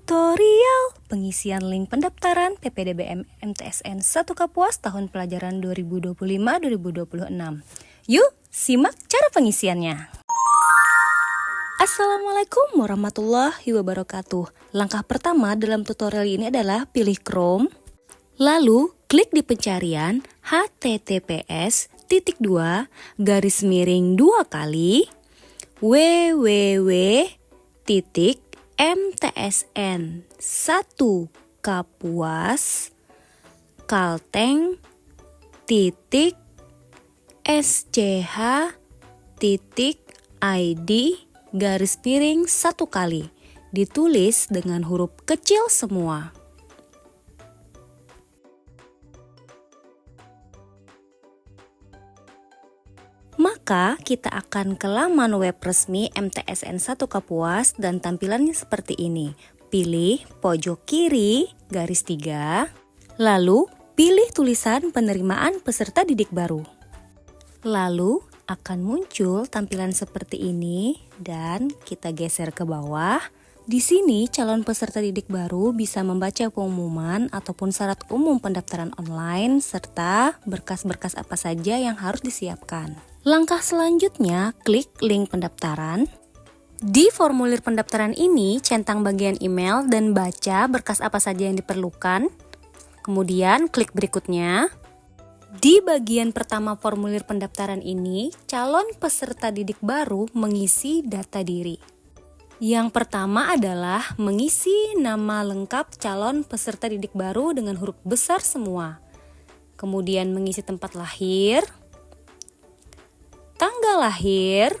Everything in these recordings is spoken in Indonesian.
Tutorial pengisian link pendaftaran PPDBM MTSN 1 Kapuas tahun pelajaran 2025-2026. Yuk, simak cara pengisiannya. Assalamualaikum warahmatullahi wabarakatuh. Langkah pertama dalam tutorial ini adalah pilih Chrome, lalu klik di pencarian https://calteng.sch.id/1 ditulis dengan huruf kecil semua. Maka kita akan ke laman web resmi MTSN 1 Kapuas dan tampilannya seperti ini. Pilih pojok kiri garis 3, lalu pilih tulisan penerimaan peserta didik baru. Lalu akan muncul tampilan seperti ini dan kita geser ke bawah. Di sini calon peserta didik baru bisa membaca pengumuman ataupun syarat umum pendaftaran online serta berkas-berkas apa saja yang harus disiapkan. Langkah selanjutnya, klik link pendaftaran. Di formulir pendaftaran ini, centang bagian email dan baca berkas apa saja yang diperlukan. Kemudian klik berikutnya. Di bagian pertama formulir pendaftaran ini, calon peserta didik baru mengisi data diri. Yang pertama adalah mengisi nama lengkap calon peserta didik baru dengan huruf besar semua. Kemudian mengisi tempat lahir, tanggal lahir.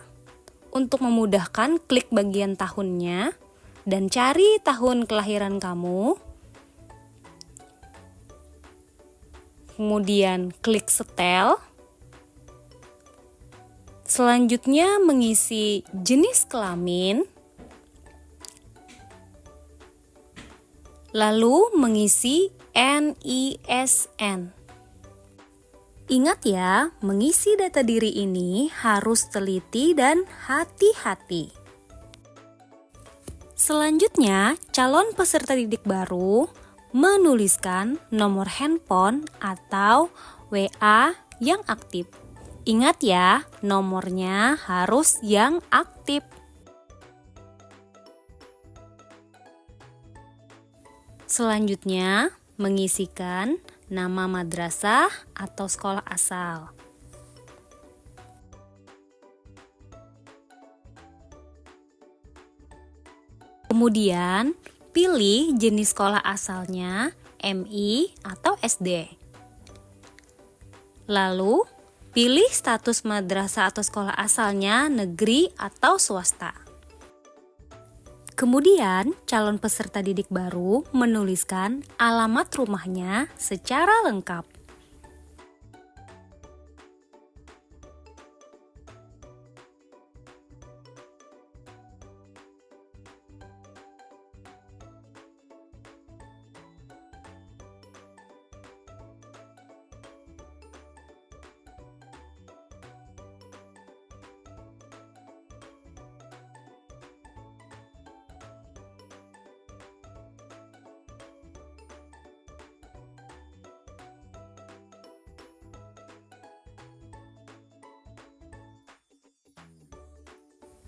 Untuk memudahkan, klik bagian tahunnya dan cari tahun kelahiran kamu. Kemudian klik setel. Selanjutnya mengisi jenis kelamin. Lalu mengisi NISN. Ingat ya, mengisi data diri ini harus teliti dan hati-hati. Selanjutnya, calon peserta didik baru menuliskan nomor handphone atau WA yang aktif. Ingat ya, nomornya harus yang aktif. Selanjutnya, mengisikan nama madrasah atau sekolah asal. Kemudian, pilih jenis sekolah asalnya, MI atau SD. Lalu, pilih status madrasah atau sekolah asalnya negeri atau swasta. Kemudian, calon peserta didik baru menuliskan alamat rumahnya secara lengkap.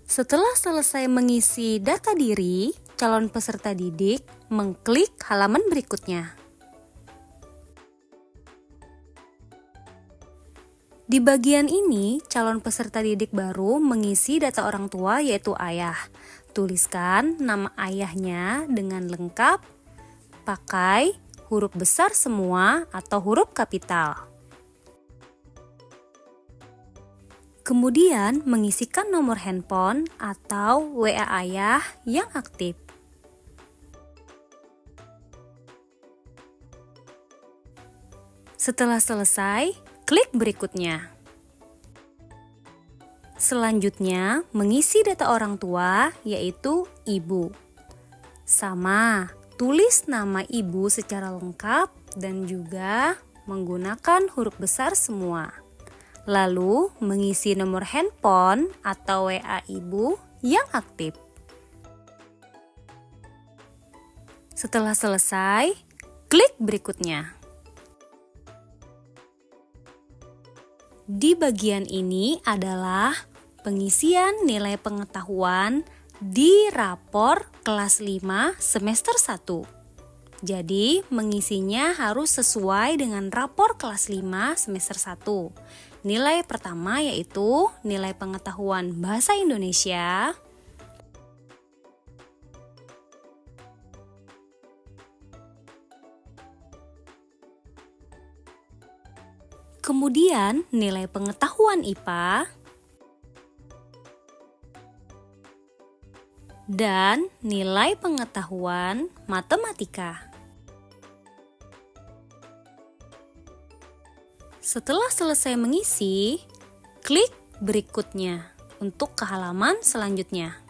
Setelah selesai mengisi data diri, calon peserta didik mengklik halaman berikutnya. Di bagian ini, calon peserta didik baru mengisi data orang tua yaitu ayah. Tuliskan nama ayahnya dengan lengkap, pakai huruf besar semua atau huruf kapital. Kemudian mengisikan nomor handphone atau WA ayah yang aktif. Setelah selesai, klik berikutnya. Selanjutnya, mengisi data orang tua yaitu ibu. Sama, tulis nama ibu secara lengkap dan juga menggunakan huruf besar semua. Lalu mengisi nomor handphone atau WA ibu yang aktif. Setelah selesai, klik berikutnya. Di bagian ini adalah pengisian nilai pengetahuan di rapor kelas 5 semester 1. Jadi, mengisinya harus sesuai dengan rapor kelas 5 semester 1. Nilai pertama yaitu nilai pengetahuan bahasa Indonesia, kemudian nilai pengetahuan IPA, dan nilai pengetahuan matematika. Setelah selesai mengisi, klik berikutnya untuk ke halaman selanjutnya.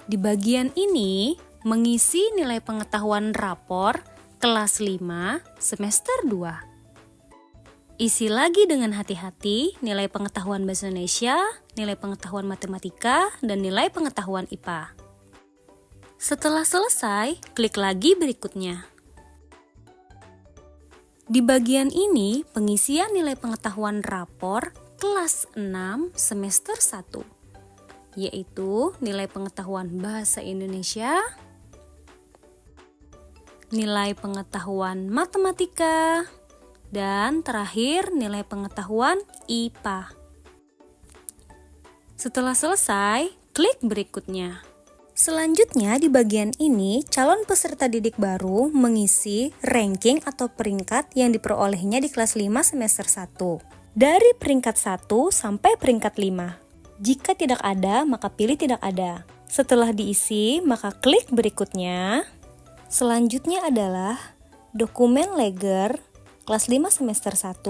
Di bagian ini, mengisi nilai pengetahuan rapor kelas 5 semester 2. Isi lagi dengan hati-hati nilai pengetahuan bahasa Indonesia, nilai pengetahuan matematika, dan nilai pengetahuan IPA. Setelah selesai, klik lagi berikutnya. Di bagian ini, pengisian nilai pengetahuan rapor kelas 6 semester 1, yaitu nilai pengetahuan bahasa Indonesia, nilai pengetahuan matematika, dan terakhir nilai pengetahuan IPA. Setelah selesai, klik berikutnya. Selanjutnya di bagian ini, calon peserta didik baru mengisi ranking atau peringkat yang diperolehnya di kelas 5 semester 1. Dari peringkat 1 sampai peringkat 5. Jika tidak ada, maka pilih tidak ada. Setelah diisi, maka klik berikutnya. Selanjutnya adalah dokumen leger kelas 5 semester 1.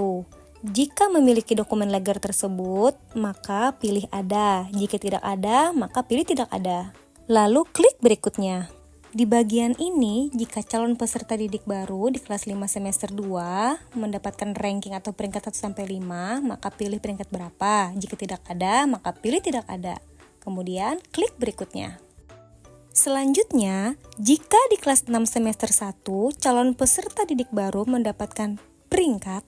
Jika memiliki dokumen leger tersebut, maka pilih ada. Jika tidak ada, maka pilih tidak ada. Lalu klik berikutnya. Di bagian ini, jika calon peserta didik baru di kelas 5 semester 2 mendapatkan ranking atau peringkat 1 sampai 5, maka pilih peringkat berapa. Jika tidak ada, maka pilih tidak ada. Kemudian klik berikutnya. Selanjutnya, jika di kelas 6 semester 1 calon peserta didik baru mendapatkan peringkat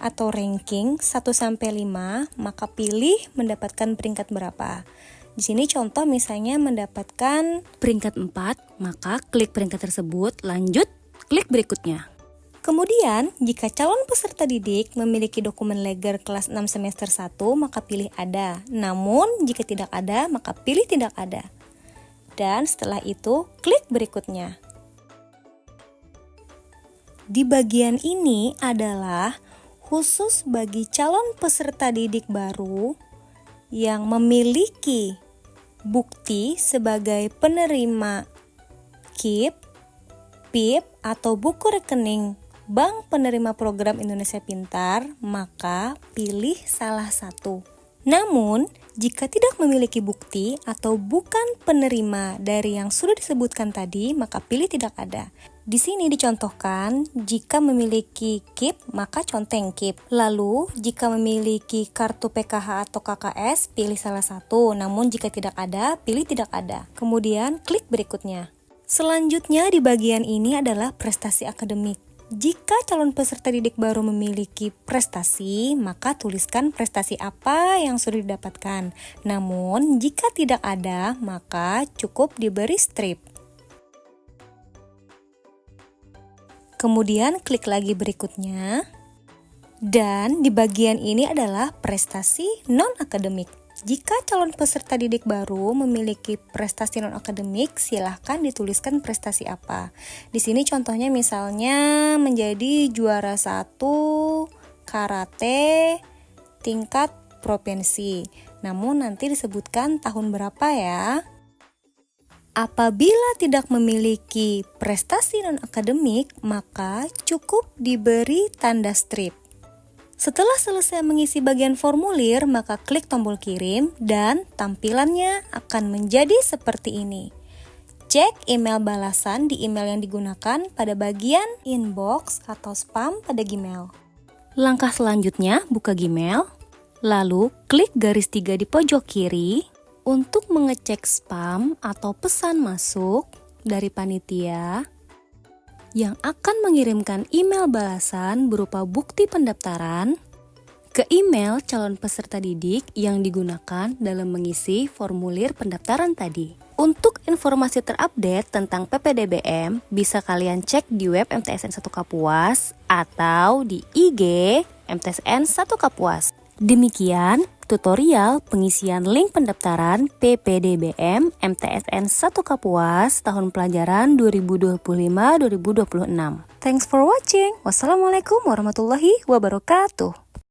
atau ranking 1 sampai 5, maka pilih mendapatkan peringkat berapa. Di sini contoh misalnya mendapatkan peringkat 4, maka klik peringkat tersebut, lanjut klik berikutnya. Kemudian, jika calon peserta didik memiliki dokumen leger kelas 6 semester 1, maka pilih ada. Namun, jika tidak ada, maka pilih tidak ada. Dan setelah itu, klik berikutnya. Di bagian ini adalah khusus bagi calon peserta didik baru yang memiliki bukti sebagai penerima KIP, PIP, atau buku rekening Bank Penerima Program Indonesia Pintar, maka pilih salah satu. Namun, jika tidak memiliki bukti atau bukan penerima dari yang sudah disebutkan tadi, maka pilih tidak ada. Di sini dicontohkan, jika memiliki KIP, maka conteng KIP. Lalu, jika memiliki kartu PKH atau KKS, pilih salah satu. Namun, jika tidak ada, pilih tidak ada. Kemudian, klik berikutnya. Selanjutnya di bagian ini adalah prestasi akademik. Jika calon peserta didik baru memiliki prestasi, maka tuliskan prestasi apa yang sudah didapatkan. Namun, jika tidak ada, maka cukup diberi strip. Kemudian klik lagi berikutnya. Dan di bagian ini adalah prestasi non-akademik. Jika calon peserta didik baru memiliki prestasi non-akademik, silahkan dituliskan prestasi apa. Di sini contohnya misalnya menjadi juara 1 karate tingkat provinsi. Namun nanti disebutkan tahun berapa ya. Apabila tidak memiliki prestasi non-akademik, maka cukup diberi tanda strip. Setelah selesai mengisi bagian formulir, maka klik tombol kirim dan tampilannya akan menjadi seperti ini. Cek email balasan di email yang digunakan pada bagian inbox atau spam pada Gmail. Langkah selanjutnya, buka Gmail, lalu klik garis 3 di pojok kiri Untuk mengecek spam atau pesan masuk dari panitia yang akan mengirimkan email balasan berupa bukti pendaftaran ke email calon peserta didik yang digunakan dalam mengisi formulir pendaftaran tadi. Untuk informasi terupdate tentang PPDBM bisa kalian cek di web MTSN 1 Kapuas atau di IG MTSN 1 Kapuas. Demikian tutorial pengisian link pendaftaran PPDBM MTSN 1 Kapuas tahun pelajaran 2025-2026. Thanks for watching. Wassalamualaikum warahmatullahi wabarakatuh.